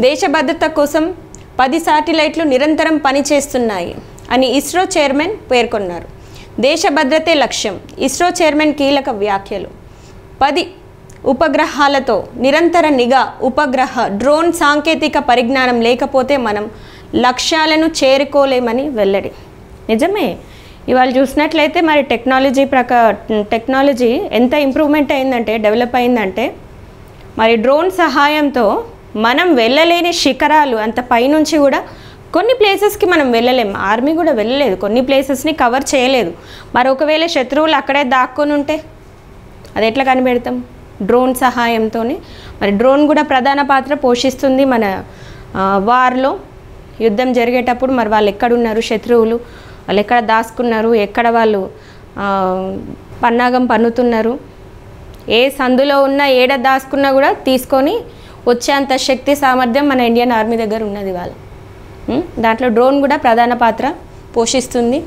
దేశ భద్రత కోసం 10 శాటిలైట్లు నిరంతరం పనిచేస్తున్నాయి అని ఇస్రో చైర్మన్ పేర్కొన్నారు. దేశ భద్రతే లక్ష్యం. ఇస్రో చైర్మన్ కీలక వ్యాఖ్యలు. 10 ఉపగ్రహాలతో నిరంతర నిఘా, ఉపగ్రహ డ్రోన్ సాంకేతిక పరిజ్ఞానం లేకపోతే మనం లక్ష్యాలను చేరుకోలేమని వెల్లడి. నిజమే. ఇవాళ చూసినట్లయితే మరి టెక్నాలజీ ఎంత ఇంప్రూవ్మెంట్ అయిందంటే, డెవలప్ అయిందంటే, మరి డ్రోన్ సహాయంతో మనం వెళ్ళలేని శిఖరాలు, అంత పైనుంచి కూడా కొన్ని ప్లేసెస్కి మనం వెళ్ళలేము. ఆర్మీ కూడా వెళ్ళలేదు, కొన్ని ప్లేసెస్ని కవర్ చేయలేదు. మరి ఒకవేళ శత్రువులు అక్కడే దాక్కొని ఉంటే అది ఎట్లా కనిపెడతాం? డ్రోన్ సహాయంతోనే. మరి డ్రోన్ కూడా ప్రధాన పాత్ర పోషిస్తుంది మన వార్లో. యుద్ధం జరిగేటప్పుడు మరి వాళ్ళు ఎక్కడున్నారు, శత్రువులు వాళ్ళు ఎక్కడ దాచుకున్నారు, ఎక్కడ వాళ్ళు పన్నాగం పన్నుతున్నారు, ఏ సందులో ఉన్నా, ఏడ దాచుకున్నా కూడా తీసుకొని వచ్చేంత శక్తి సామర్థ్యం మన ఇండియన్ ఆర్మీ దగ్గర ఉన్నది. వాళ్ళు దాంట్లో డ్రోన్ కూడా ప్రధాన పాత్ర పోషిస్తుంది.